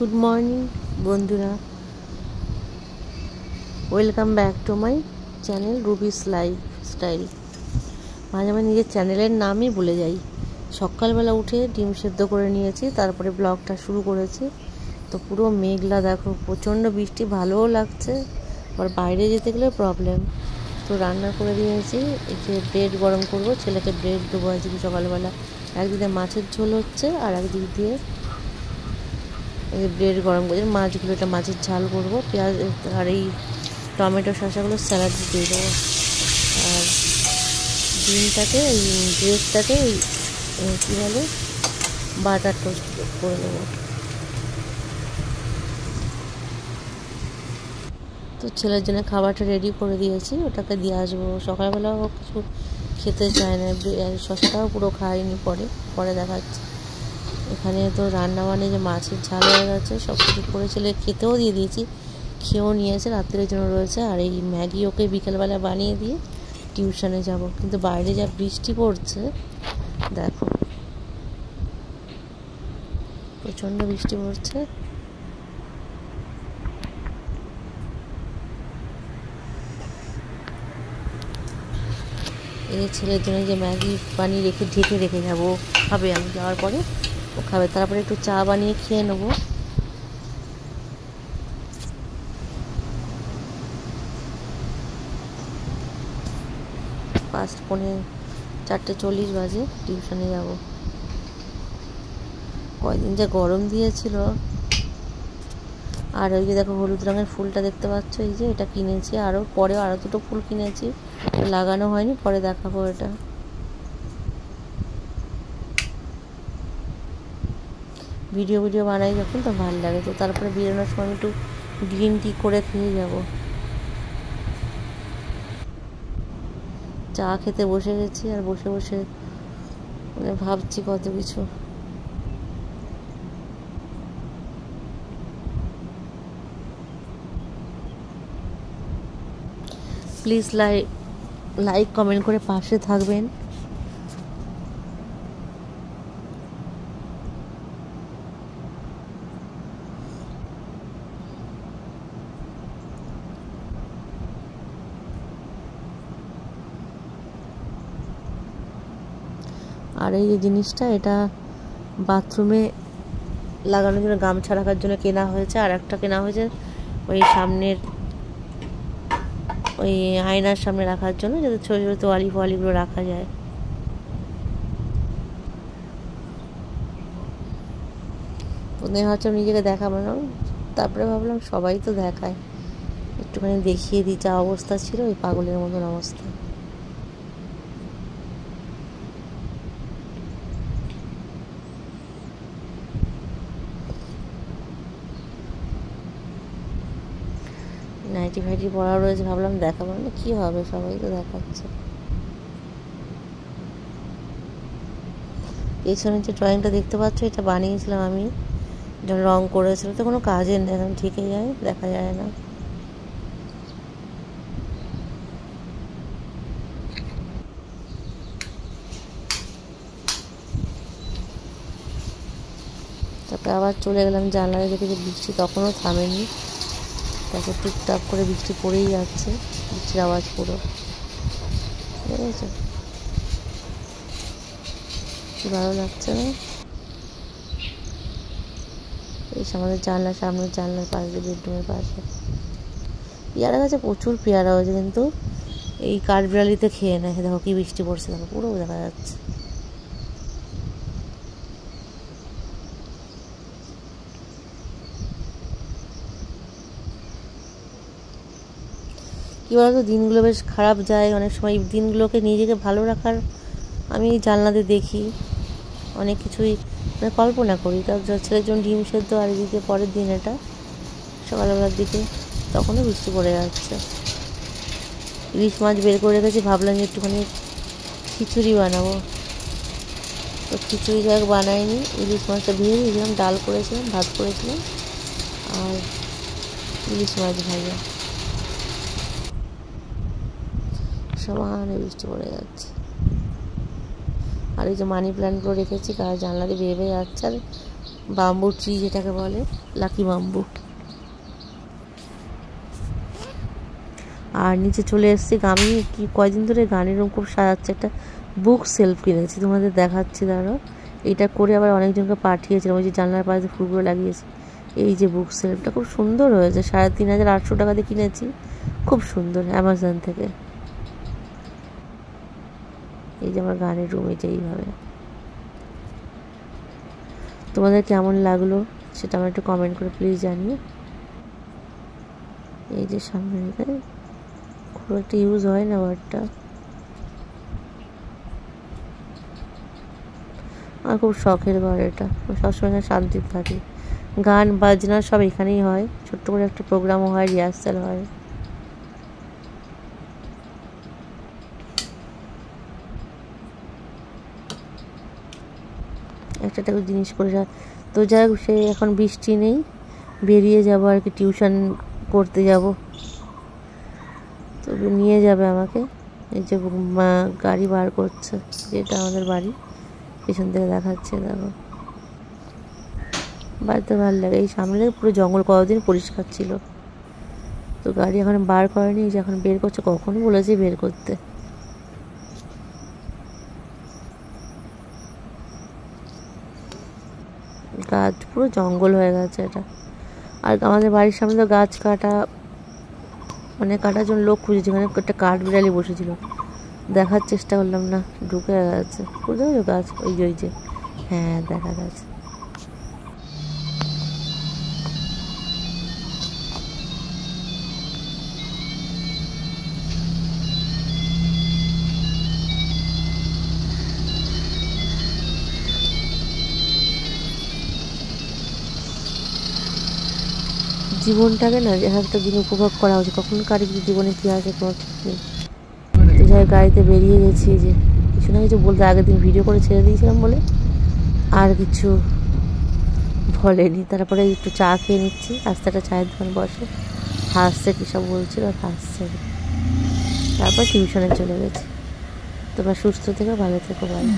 Good morning বন্ধুরা, welcome back to my channel Rubi's lifestyle. মাঝে মাঝে নিজের চ্যানেলের নামই ভুলে যাই। সকালবেলা উঠে ডিম সেদ্ধ করে নিয়েছি, তারপরে ব্লগটা শুরু করেছি। তো পুরো মেঘলা, দেখো প্রচণ্ড বৃষ্টি, ভালোও লাগছে, আবার বাইরে যেতে গেলে প্রবলেম। তো রান্না করে দিয়েছি, এই যে ব্রেড গরম করব, ছেলেকে ব্রেড দেবো আজকে সকালবেলা। একদিকে মাছের ঝোল হচ্ছে আর একদিক দিয়ে এই ব্রেড গরম করে মাছগুলো, এটা মাছের ঝাল করবো, পেঁয়াজ আর এই টমেটো শসাগুলো স্যালাড দিয়ে দেবো। আর ডিমটাকে, এই ব্রেডটাকে কী বলে বাটার টোস্ট করে দেবো। তো ছেলের জন্য খাবারটা রেডি করে দিয়েছি, ওটাকে দিয়ে আসবো। সকালবেলাও কিছু খেতে চায় না, শসাটাও পুরো খাইনি, পরে দেখাচ্ছে। এখানে তো রান্না মানে যে মাছের ঝাল হয়ে গেছে, সব কিছু করে ছেলে খেতেও দিয়ে দিয়েছি, খেয়েও নিয়েছে, রাত্রের জন্য রয়েছে। আর এই ম্যাগি ওকে বিকেলবেলা বানিয়ে দিয়ে টিউশনে যাব। কিন্তু বাইরে যা বৃষ্টি পড়ছে, দেখো প্রচণ্ড বৃষ্টি পড়ছে। এই ছেলের জন্য যে ম্যাগি বানিয়ে ঢেকে রেখে যাবো, খাবে, আমি যাওয়ার পরে ও খাবে। তারপরে একটু চা বানিয়ে খেয়ে নেবো। পৌনে 4:40 বাজে, টিউশনে যাব। কয়দিন যা গরম দিয়েছিল। আর ওই যে দেখো হলুদ রঙের ফুলটা দেখতে পাচ্ছ, এই যে এটা কিনেছি, আরও দুটো ফুল কিনেছি, লাগানো হয়নি, পরে দেখাবো। এটা ভিডিও বানাই যখন, তো ভালো লাগে। তো তারপরে বেরোনোর সময় একটু গ্রিন টি করে খেয়ে যাব। চা খেতে বসে গেছি, আর বসে বসে মানে ভাবছি কত কিছু। প্লিজ লাইক কমেন্ট করে পাশে থাকবেন। আর এই যে জিনিসটা, এটা বাথরুমে লাগানোর জন্য, গামছা রাখার জন্য কেনা হয়েছে। আর একটা কেনা হয়েছে ওই সামনের, ওই আয়নার সামনে রাখার জন্য, যাতে ছোটো ছোটো তোয়ালিগুলো রাখা যায়। প্রথমে ভাবছিলাম নিজেকে দেখাবো না, তারপরে ভাবলাম সবাই তো দেখায়, একটুখানি দেখিয়ে দিই। যা অবস্থা ছিল, ওই পাগলের মতন অবস্থা। নাইটি ফাইটি পড়া রয়েছে, ভাবলাম দেখাবো না, কী হবে, সবাই তো দেখাচ্ছে। পেছনে যে ড্রয়িংটা দেখতে পাচ্ছ, এটা বানিয়েছিলাম আমি, যখন রং করেছিল। তো কোনো কাজের নেই, এখন ঠিকই যায়, দেখা যায় না। তারপরে আবার চলে গেলাম জানলায়, দেখে যে বৃষ্টি তখনও থামেনি। তারপর টুকটাক করে বৃষ্টি পড়েই যাচ্ছে, বৃষ্টির আওয়াজ পুরো, ঠিক আছে। কি ভালো লাগছে না? এই আমাদের সামনের জানলার পাশে, বেডরুমের পাশে পেয়ারা গাছে প্রচুর পেয়ারা হয়েছে, কিন্তু এই কাঠবিড়ালিতে খেয়ে নেয়। দেখো কি বৃষ্টি পড়ছে, দেখো পুরো দেখা যাচ্ছে। কী বলতো, দিনগুলো বেশ খারাপ যায় অনেক সময়। দিনগুলোকে নিজেকে ভালো রাখার, আমি জানলাতে দেখি অনেক কিছুই, মানে কল্পনা করি। তার ছেলের জন্য ডিম সেদ্ধ, আর এদিকে পরের দিন এটা সকালবেলার দিকে তখনও বৃষ্টি পড়ে যাচ্ছে। ইলিশ মাছ বের করে রেখেছি, ভাবলাম যে একটুখানি খিচুড়ি বানাবো। তো খিচুড়ি যাক বানাইনি, ইলিশ মাছটা ভেজে দিয়েছিলাম, ডাল করেছিলাম, ভাত করেছিলাম, আর ইলিশ মাছ ভাজা। সমানে বৃষ্টি পড়ে যাচ্ছে। আর এই যে মানি প্ল্যান্টগুলো রেখেছি, গায়ে জানলা দিয়ে বেয়ে যাচ্ছে। আর বাম্বু ট্রি যেটাকে বলে, লাকি বাম্বু। আর নিচে চলে এসেছি। আমি কি কয়দিন ধরে গানের রুম খুব সাজাচ্ছে, একটা বুক সেলফ কিনেছি, তোমাদের দেখাচ্ছি দাঁড়াও। এটা করে আবার অনেকজনকে পাঠিয়েছিলাম, ওই যে জানলার পাশে ফুলগুলো লাগিয়েছি। এই যে বুক সেলফটা খুব সুন্দর হয়েছে, ৩,৮০০ টাকা দিয়ে কিনেছি, খুব সুন্দর, অ্যামাজন থেকে। এই যে আমার গানের রুম, এটা এইভাবে। তোমাদের কেমন লাগলো সেটা আমার একটু কমেন্ট করে প্লিজ জানিও। এই যে সামনে খুব একটা ইউজ হয় না ওয়ার্ডটা, আমার খুব শখের ঘর এটা, সবসময় শান্তিতে থাকি। গান বাজনা সব এখানেই হয়, ছোট্ট করে একটা প্রোগ্রামও হয়, রিহার্সাল হয়। একটা জিনিস করে তো যাই হোক, সে এখন বৃষ্টি নেই, বেরিয়ে যাব আর কি, টিউশন করতে যাব। তো নিয়ে যাবে আমাকে, এই যে গাড়ি বার করছে, যেটা আমাদের বাড়ি, পেছন থেকে দেখাচ্ছে, দেখো। বাড়িতে ভালো লাগে, এই সামনে পুরো জঙ্গল, কতদিন পরিষ্কার ছিল। তো গাড়ি এখন বার করেনি, যে এখন বের করছে, কখনই বলেছি বের করতে। গাছ পুরো জঙ্গল হয়ে গেছে এটা। আর আমাদের বাড়ির সামনে তো গাছ কাটা, মানে কাটার জন্য লোক খুঁজেছে। যেখানে একটা কাঠ বিড়ালি বসেছিল, দেখার চেষ্টা করলাম, না ঢুকে গেছে। বুঝতে পারছো গাছ, ওই যে হ্যাঁ দেখা গেছে। জীবনটাকে না এক একটা দিন উপভোগ করা উচিত, কখন কার জীবনে কী আছে তোমার ঠিক নেই। তো যাই গাড়িতে বেরিয়ে গেছি, যে কিছু না কিছু বলতে, আগের দিন ভিডিও করে ছেড়ে দিয়েছিলাম বলে আর কিছু বলেনি। তারপরে একটু চা খেয়ে নিচ্ছি, আস্তে একটা চায়ের দোকানে বসে হাসছে, কী সব বলছিল, হাসছে। তারপর টিউশনে চলে গেছি। তোমরা সুস্থ থেকো, ভালো থেকো, ভালো।